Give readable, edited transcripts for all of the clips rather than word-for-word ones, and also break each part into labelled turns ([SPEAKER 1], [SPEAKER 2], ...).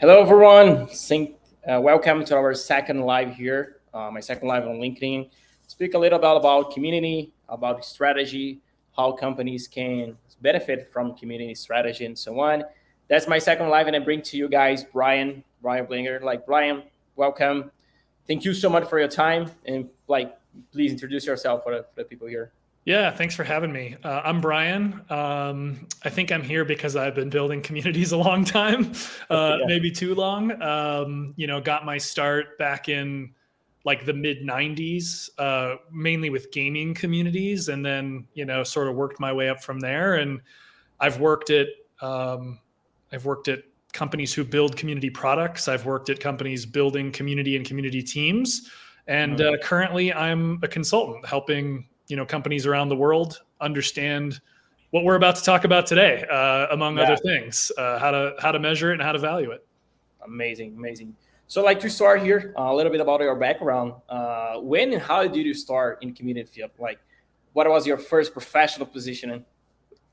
[SPEAKER 1] Hello, everyone. Welcome to our second live here, my second live on LinkedIn. Speak a little bit about community, about strategy, how companies can benefit from community strategy, and so on. That's my second live, and I bring to you guys Brian Oblinger. Brian, welcome. Thank you so much for your time, and please introduce yourself for the people here.
[SPEAKER 2] Yeah, thanks for having me. I'm Brian. I think I'm here because I've been building communities a long time, maybe too long. Got my start back in the mid 90s, mainly with gaming communities, and then sort of worked my way up from there. And I've worked at companies who build community products. I've worked at companies building community and community teams, and currently I'm a consultant helping companies around the world understand what we're about to talk about today, among other things, how to measure it and how to value it.
[SPEAKER 1] Amazing. So to start here, a little bit about your background. When and how did you start in community field? What was your first professional position?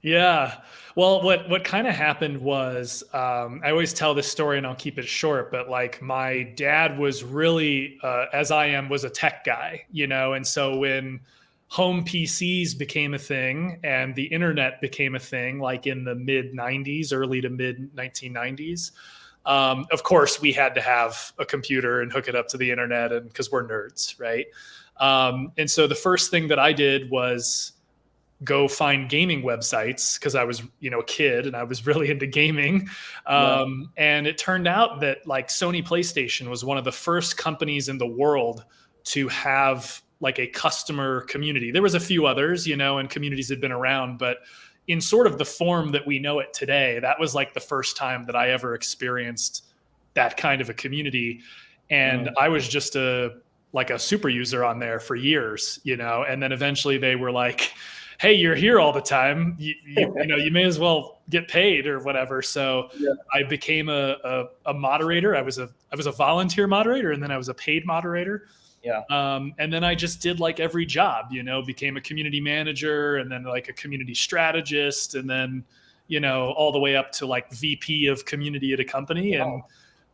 [SPEAKER 2] Yeah, well, what kind of happened was, I always tell this story and I'll keep it short, but my dad was really, as I am, was a tech guy, and so when home PCs became a thing and the internet became a thing, in the mid 90s, early to mid 1990s. Of course, we had to have a computer and hook it up to the internet, and because we're nerds, right? And so the first thing that I did was go find gaming websites because I was, a kid and I was really into gaming. And it turned out that Sony PlayStation was one of the first companies in the world to have a customer community. There was a few others, and communities had been around, but in sort of the form that we know it today, that was the first time that I ever experienced that kind of a community. And I was just a super user on there for years, and then eventually they were like, hey, you're here all the time. You may as well get paid or whatever. So I became a moderator. I was a volunteer moderator, and then I was a paid moderator. And then I just did every job, became a community manager, and then a community strategist, and then, all the way up to VP of community at a company.
[SPEAKER 1] Wow.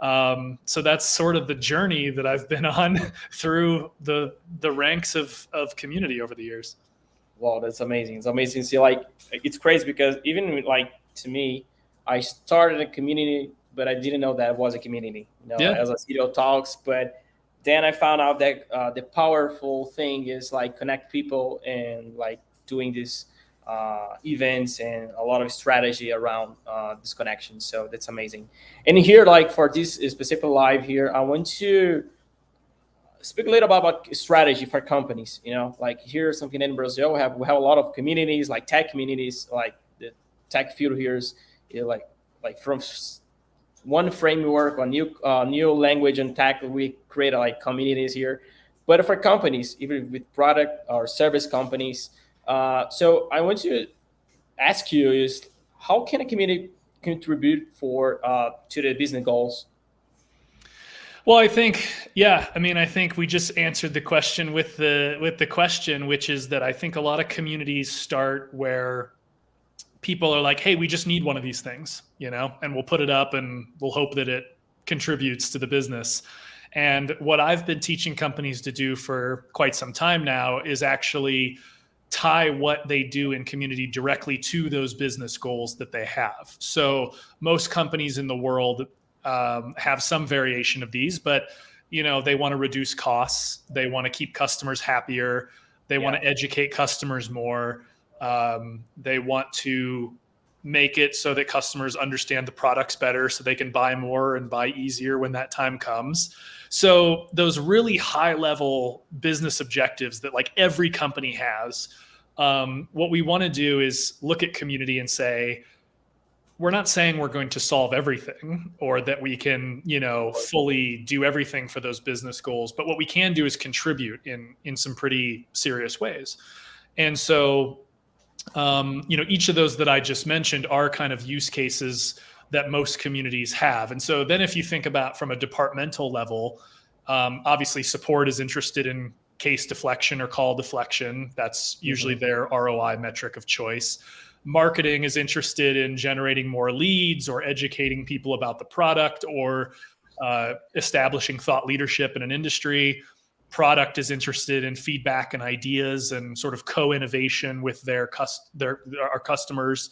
[SPEAKER 2] And so that's sort of the journey that I've been on through the ranks of community over the years.
[SPEAKER 1] Wow, that's amazing. It's amazing to see, it's crazy because even to me, I started a community, but I didn't know that it was a community, as a CEO talks, but then I found out that the powerful thing is connect people and doing these events and a lot of strategy around this connection. So that's amazing. And here, for this specific live here, I want to speak a little about strategy for companies. Here something in Brazil, we have a lot of communities, tech communities, the tech field here is from one framework or new language and tech, we create communities here. But for companies, even with product or service companies, so I want to ask you is how can a community contribute to the business goals?
[SPEAKER 2] Well, I think we just answered the question with the question, which is that I think a lot of communities start where people are hey, we just need one of these things, and we'll put it up and we'll hope that it contributes to the business. And what I've been teaching companies to do for quite some time now is actually tie what they do in community directly to those business goals that they have. So most companies in the world have some variation of these, but they want to reduce costs. They want to keep customers happier. They want to educate customers more. They want to make it so that customers understand the products better so they can buy more and buy easier when that time comes. So those really high level business objectives that every company has, what we want to do is look at community and say, we're not saying we're going to solve everything or that we can, fully do everything for those business goals, but what we can do is contribute in some pretty serious ways. And so each of those that I just mentioned are kind of use cases that most communities have. And so then if you think about from a departmental level, obviously support is interested in case deflection or call deflection. That's usually their ROI metric of choice. marketing is interested in generating more leads or educating people about the product or establishing thought leadership in an industry. Product is interested in feedback and ideas and sort of co-innovation with our customers.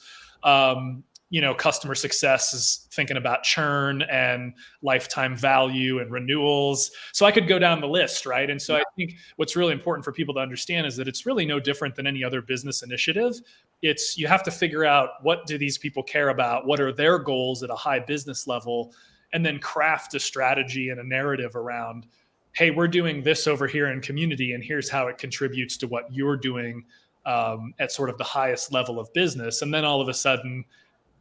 [SPEAKER 2] Customer success is thinking about churn and lifetime value and renewals. So I could go down the list, right? And so I think what's really important for people to understand is that it's really no different than any other business initiative. You have to figure out, what do these people care about? What are their goals at a high business level? And then craft a strategy and a narrative around, hey, we're doing this over here in community, and here's how it contributes to what you're doing at sort of the highest level of business. And then all of a sudden,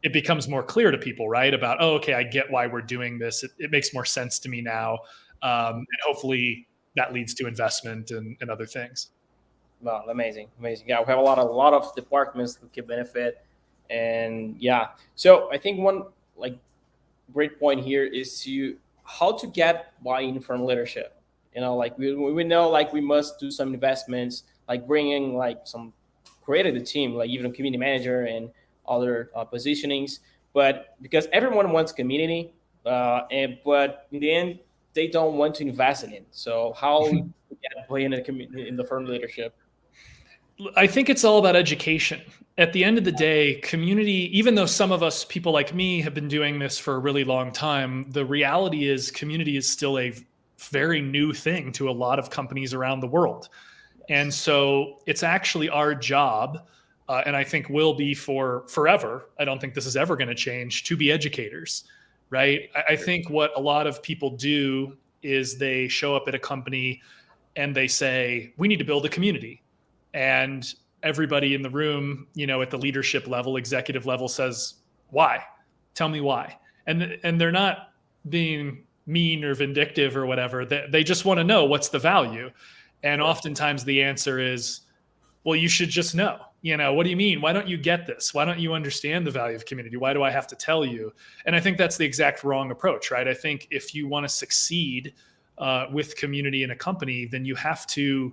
[SPEAKER 2] it becomes more clear to people, right? About, oh, okay, I get why we're doing this. It makes more sense to me now. And hopefully that leads to investment and other things.
[SPEAKER 1] Wow, amazing. Yeah, we have a lot of departments that can benefit. And yeah, so I think one great point here is how to get buy-in from leadership. We know we must do some investments, bringing some created the team, even a community manager and other positionings, but because everyone wants community, but in the end they don't want to invest in it. So how get buy-in in the firm leadership?
[SPEAKER 2] I think it's all about education. At the end of the day, community, even though some of us, people like me, have been doing this for a really long time, the reality is community is still a very new thing to a lot of companies around the world. And so it's actually our job, and I think will be for forever, I don't think this is ever going to change, to be educators, right? I think what a lot of people do is they show up at a company and they say, we need to build a community. And everybody in the room, at the leadership level, executive level, says, why? Tell me why. And they're not being mean or vindictive or whatever. They just want to know, what's the value? And oftentimes the answer is, well, you should just know. What do you mean? Why don't you get this? Why don't you understand the value of community? Why do I have to tell you? And I think that's the exact wrong approach, right? I think if you want to succeed with community in a company, then you have to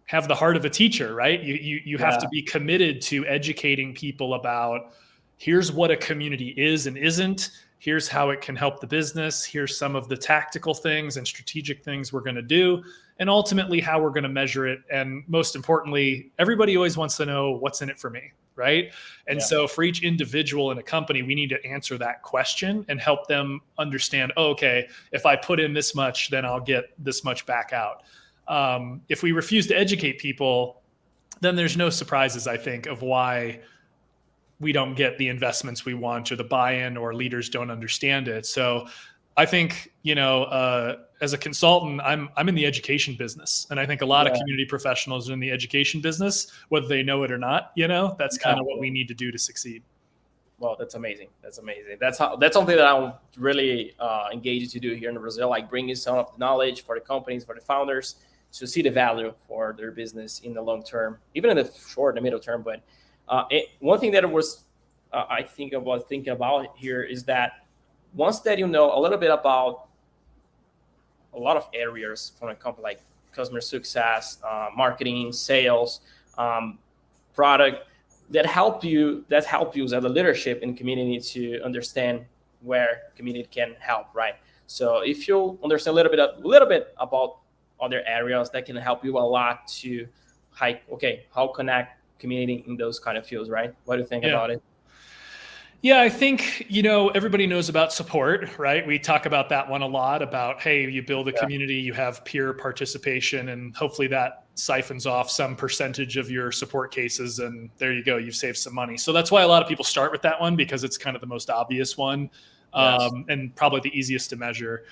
[SPEAKER 2] have the heart of a teacher, right? You have to be committed to educating people about, here's what a community is and isn't. Here's how it can help the business. Here's some of the tactical things and strategic things we're going to do, and ultimately how we're going to measure it. And most importantly, everybody always wants to know, what's in it for me, right? And so for each individual in a company, we need to answer that question and help them understand, oh, okay, if I put in this much, then I'll get this much back out. If we refuse to educate people, then there's no surprises, I think, of why we don't get the investments we want, or the buy-in, or leaders don't understand it. So I think, as a consultant, I'm in the education business. And I think a lot of community professionals are in the education business, whether they know it or not. That's kind of what we need to do to succeed.
[SPEAKER 1] Well, that's amazing. That's something that I'm really engaged to do here in Brazil, bringing some of the knowledge for the companies, for the founders, to see the value for their business in the long term, even in the short and middle term. But one thing that I think about thinking about here is that once that you know a little bit about a lot of areas from a company, like customer success, marketing, sales, product, that help you as a leadership in community to understand where community can help, right? So if you understand a little bit about other areas, that can help you a lot to how connect community in those kind of fields, right? What do you think about it?
[SPEAKER 2] Yeah, I think, everybody knows about support, right? We talk about that one a lot, about, hey, you build a community, you have peer participation, and hopefully that siphons off some percentage of your support cases, and there you go, you've saved some money. So that's why a lot of people start with that one, because it's kind of the most obvious one, and probably the easiest to measure.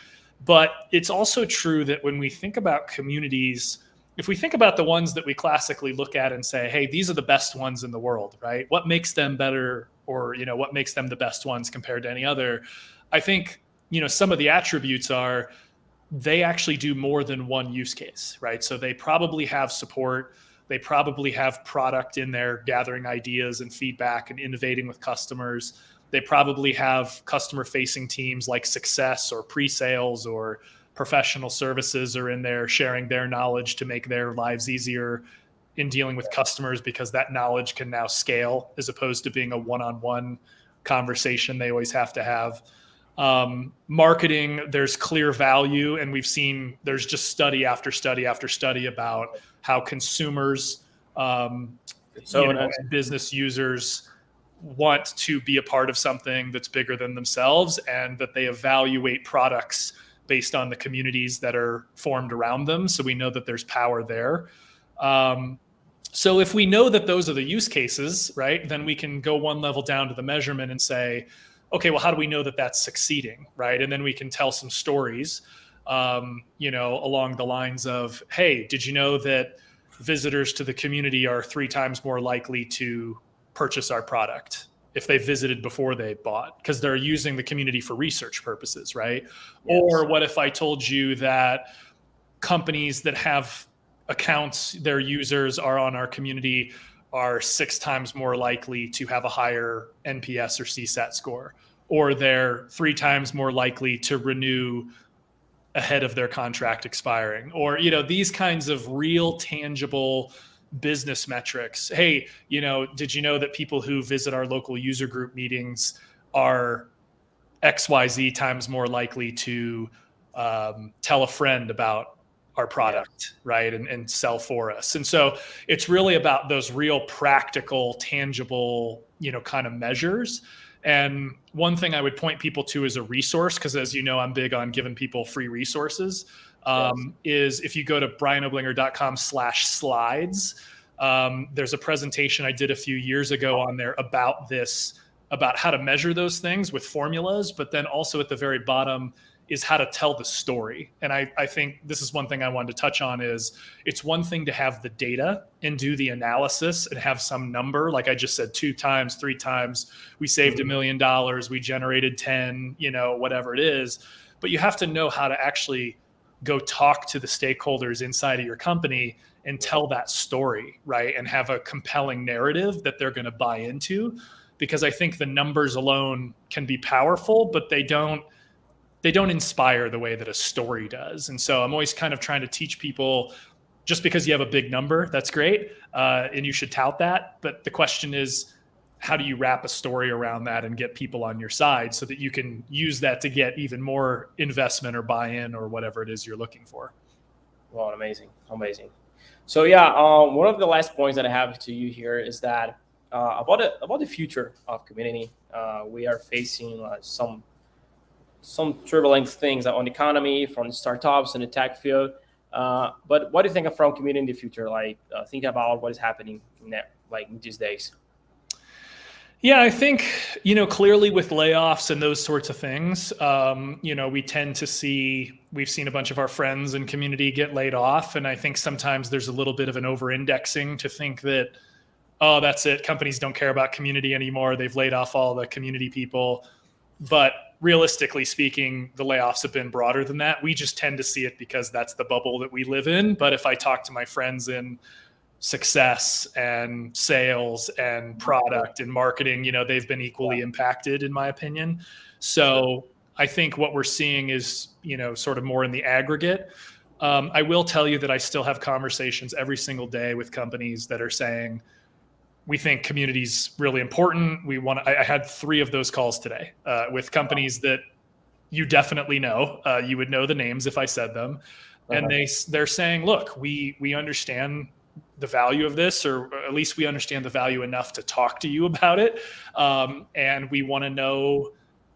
[SPEAKER 2] But it's also true that when we think about communities, if we think about the ones that we classically look at and say, hey, these are the best ones in the world, right? What makes them better, or, what makes them the best ones compared to any other? I think, some of the attributes are, they actually do more than one use case, right? So they probably have support. They probably have product in there, gathering ideas and feedback and innovating with customers. They probably have customer-facing teams like success or pre-sales or professional services are in there, sharing their knowledge to make their lives easier. in dealing with customers because that knowledge can now scale as opposed to being a one-on-one conversation they always have to have. Marketing, there's clear value, and we've seen there's just study after study after study about how consumers and business users want to be a part of something that's bigger than themselves, and that they evaluate products based on the communities that are formed around them. So we know that there's power there. So if we know that those are the use cases, right, then we can go one level down to the measurement and say, okay, well, how do we know that that's succeeding, right? And then we can tell some stories, along the lines of, hey, did you know that visitors to the community are 3 times more likely to purchase our product if they visited before they bought, because they're using the community for research purposes, right? Yes. Or what if I told you that companies that have accounts, their users are on our community, are 6 times more likely to have a higher NPS or CSAT score, or they're 3 times more likely to renew ahead of their contract expiring, or, these kinds of real tangible business metrics. Hey, did you know that people who visit our local user group meetings are XYZ times more likely to tell a friend about our product, right? And sell for us. And so it's really about those real practical, tangible, kind of measures. And one thing I would point people to as a resource, because as you know, I'm big on giving people free resources, is if you go to brianoblinger.com/slides, there's a presentation I did a few years ago on there about this, about how to measure those things with formulas, but then also at the very bottom is how to tell the story. And I think this is one thing I wanted to touch on is it's one thing to have the data and do the analysis and have some number. Like I just said, 2 times, 3 times, we saved $1 million, we generated 10, whatever it is. But you have to know how to actually go talk to the stakeholders inside of your company and tell that story, right? And have a compelling narrative that they're going to buy into, because I think the numbers alone can be powerful, but they don't inspire the way that a story does. And so I'm always kind of trying to teach people, just because you have a big number, that's great. And you should tout that. But the question is, how do you wrap a story around that and get people on your side so that you can use that to get even more investment or buy-in or whatever it is you're looking for?
[SPEAKER 1] Well, amazing. So one of the last points that I have to you here is that about the future of community. We are facing some turbulent things on the economy, from the startups and the tech field. But what do you think from community in the future? Think about what is happening in these days.
[SPEAKER 2] Yeah, I think, clearly with layoffs and those sorts of things, we tend to we've seen a bunch of our friends and community get laid off. And I think sometimes there's a little bit of an over-indexing to think that, oh, that's it, companies don't care about community anymore, they've laid off all the community people. But realistically speaking, the layoffs have been broader than that. We just tend to see it because that's the bubble that we live in. But if I talk to my friends in success and sales and product and marketing, they've been equally impacted, in my opinion. So I think what we're seeing is, sort of more in the aggregate. I will tell you that I still have conversations every single day with companies that are saying, we think community's really important. I had 3 of those calls today with companies that you definitely know. You would know the names if I said them. And they're saying, look, we understand the value of this, or at least we understand the value enough to talk to you about it. And we want to know,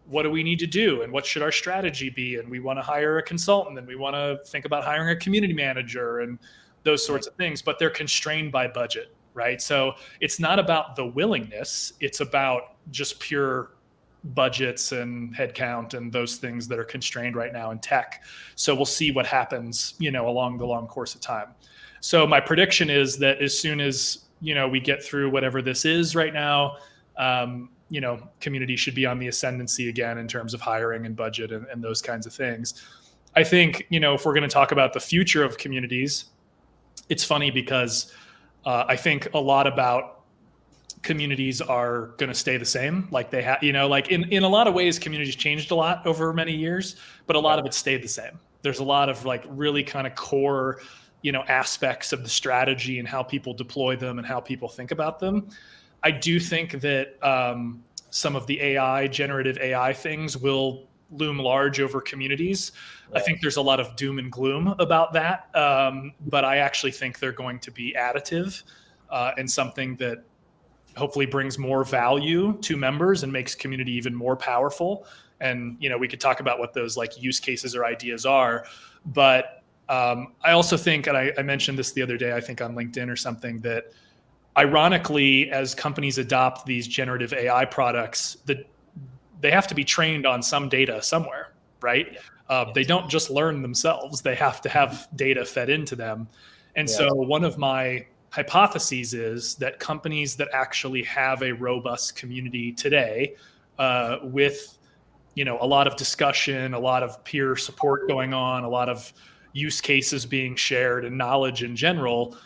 [SPEAKER 2] what do we need to do? And what should our strategy be? And we want to hire a consultant, and we want to think about hiring a community manager and those sorts of things, but they're constrained by budget. Right. So it's not about the willingness. It's about just pure budgets and headcount and those things that are constrained right now in tech. So we'll see what happens, along the long course of time. So my prediction is that as soon as, we get through whatever this is right now, community should be on the ascendancy again in terms of hiring and budget and those kinds of things. I think, if we're going to talk about the future of communities, it's funny because I think a lot about communities are going to stay the same. Like they have, in a lot of ways, communities changed a lot over many years, but a lot of it stayed the same. There's a lot of really kind of core aspects of the strategy and how people deploy them and how people think about them. I do think that some of the generative AI things will loom large over communities. Yeah. I think there's a lot of doom and gloom about that. But I actually think they're going to be additive and something that hopefully brings more value to members and makes community even more powerful. And, we could talk about what those like use cases or ideas are, but I also think, and I mentioned this the other day, I think on LinkedIn or something, that ironically, as companies adopt these generative AI products, that they have to be trained on some data somewhere, right? They don't just learn themselves. They have to have data fed into them. And so one of my hypotheses is that companies that actually have a robust community today with, a lot of discussion, a lot of peer support going on, a lot of use cases being shared and knowledge in general,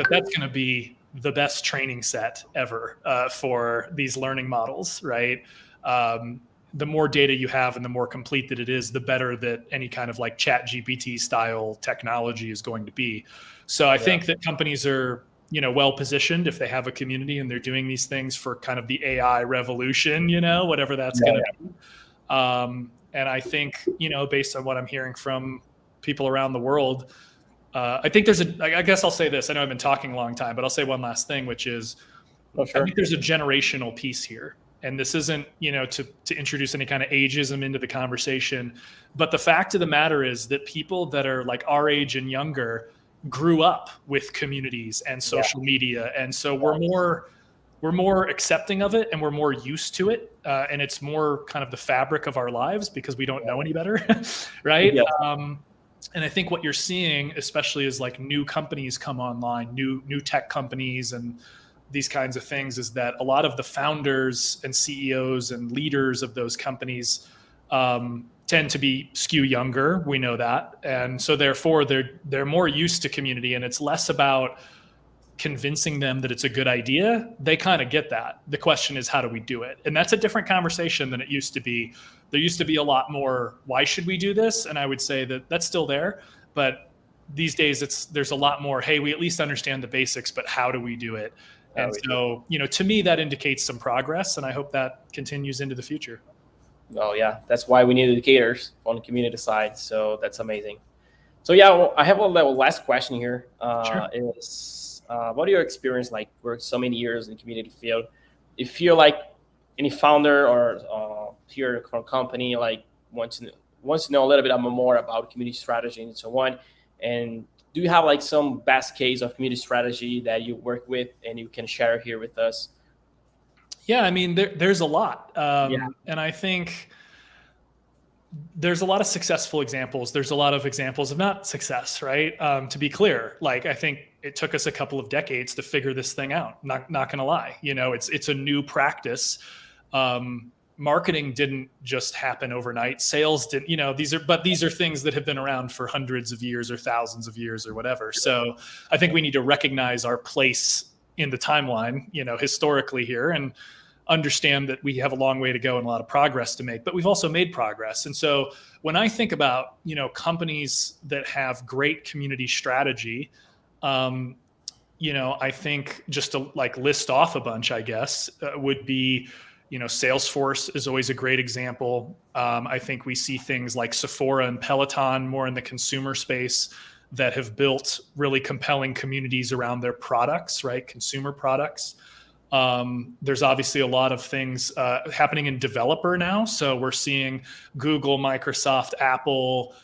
[SPEAKER 2] that's going to be the best training set ever for these learning models, right? The more data you have and the more complete that it is, the better that any kind of like chat GPT style technology is going to be. So I think that companies are, well positioned if they have a community and they're doing these things for kind of the AI revolution, whatever that's going to be. And I think, based on what I'm hearing from people around the world, I think I guess I'll say this. I know I've been talking a long time, but I'll say one last thing, which is, I think there's a generational piece here. And this isn't, to introduce any kind of ageism into the conversation. But the fact of the matter is that people that are like our age and younger grew up with communities and social media. And so we're more accepting of it and we're more used to it. And it's more kind of the fabric of our lives because we don't know any better, right? Yeah. And I think what you're seeing, especially as like new companies come online, new tech companies and these kinds of things, is that a lot of the founders and CEOs and leaders of those companies tend to be skew younger. We know that. And so therefore they're more used to community, and it's less about convincing them that it's a good idea. They kind of get that. The question is, how do we do it? And that's a different conversation than it used to be. There used to be a lot more, why should we do this? And I would say that that's still there, but these days there's a lot more, hey, we at least understand the basics, but how do we do it? And so, to me, that indicates some progress, and I hope that continues into the future.
[SPEAKER 1] Oh yeah, that's why we need educators on the community side. So that's amazing. So yeah, well, I have a last question here.
[SPEAKER 2] Sure.
[SPEAKER 1] Is what are your experience like for so many years in the community field? If you feel like any founder or peer from company like wants to know a little bit more about community strategy and so on, and do you have like some best case of community strategy that you work with and you can share here with us?
[SPEAKER 2] Yeah, I mean, there's a lot. And I think there's a lot of successful examples. There's a lot of examples of not success, right? To be clear, like I think it took us a couple of decades to figure this thing out. Not gonna lie, it's a new practice. Marketing didn't just happen overnight. Sales didn't, these are things that have been around for hundreds of years or thousands of years or whatever. So I think we need to recognize our place in the timeline, historically here, and understand that we have a long way to go and a lot of progress to make, but we've also made progress. And so when I think about, companies that have great community strategy, I think just to like list off a bunch, I guess, would be, Salesforce is always a great example. I think we see things like Sephora and Peloton more in the consumer space that have built really compelling communities around their products, right? Consumer products. There's obviously a lot of things happening in developer now. So we're seeing Google, Microsoft, Apple,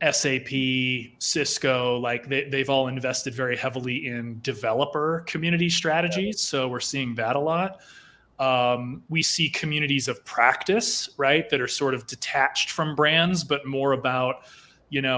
[SPEAKER 2] SAP, Cisco, like they've all invested very heavily in developer community strategies. So we're seeing that a lot. We see communities of practice, right, that are sort of detached from brands, but more about,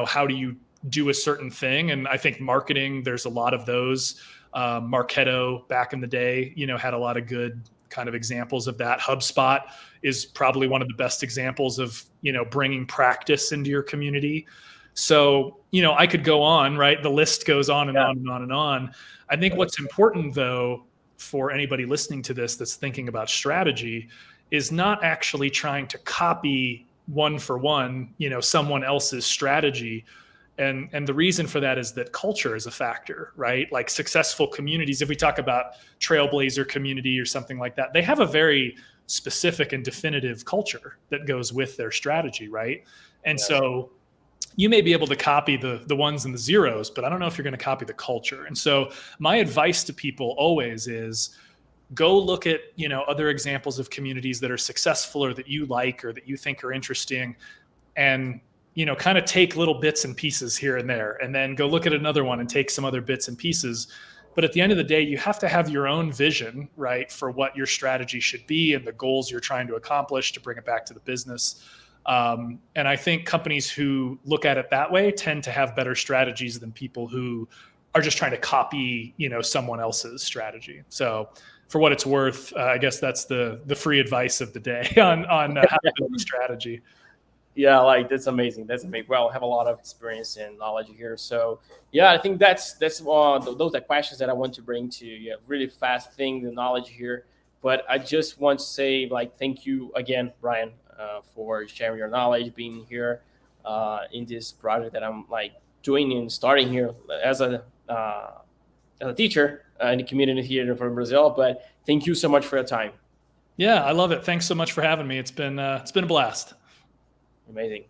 [SPEAKER 2] how do you do a certain thing? And I think marketing, there's a lot of those. Marketo back in the day, had a lot of good kind of examples of that. HubSpot is probably one of the best examples of, bringing practice into your community. So, I could go on, right? The list goes on and on and on and on. I think what's important, though, for anybody listening to this that's thinking about strategy is not actually trying to copy one for one, someone else's strategy. And the reason for that is that culture is a factor, right? Like successful communities, if we talk about trailblazer community or something like that, they have a very specific and definitive culture that goes with their strategy, right? And so you may be able to copy the ones and the zeros, but I don't know if you're going to copy the culture. And so my advice to people always is go look at, other examples of communities that are successful or that you like or that you think are interesting, and kind of take little bits and pieces here and there, and then go look at another one and take some other bits and pieces. But at the end of the day, you have to have your own vision, right, for what your strategy should be and the goals you're trying to accomplish to bring it back to the business. And I think companies who look at it that way tend to have better strategies than people who are just trying to copy, someone else's strategy. So for what it's worth, I guess that's the free advice of the day on how to build a strategy.
[SPEAKER 1] Yeah, like that's amazing. That's amazing. Well, I have a lot of experience and knowledge here. So yeah, I think that's those are questions that I want to bring to you. Really fast thing, the knowledge here. But I just want to say thank you again, Brian, for sharing your knowledge, being here in this project that I'm doing and starting here as a teacher in the community here from Brazil. But thank you so much for your time.
[SPEAKER 2] Yeah, I love it. Thanks so much for having me. It's been a blast.
[SPEAKER 1] Amazing.